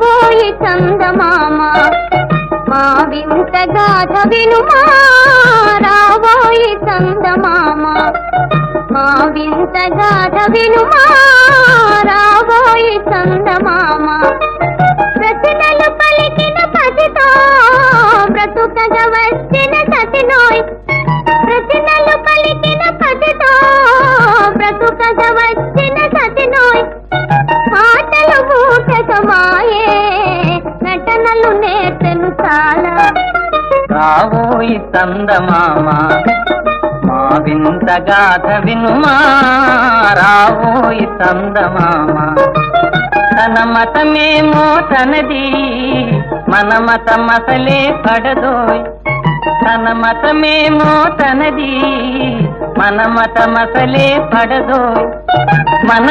రాబోయి చందమామ మా వింత గాథ వినుమా రాబోయి చందమామ మా వింత గాథ వినుమా రాబోయి చందమామ ప్రశ్నలు పలికిన పసితో బ్రతుకగా వచ్చిన సతినోయ్ ప్రశ్నలు పలికిన పసితో బ్రతుకగా వచ్చిన సతినోయ్ మాటలు మూటకమాయే నటనలు నేర్చెను చాలా రావోయి చందమామ మా వింత గాథ వినుమా రావోయి చందమామ తన మతమేమో తనది మన మతమసలే పడదోయ్ తన మతమేమో తనది మన మతమసలే పడదోయ్ మన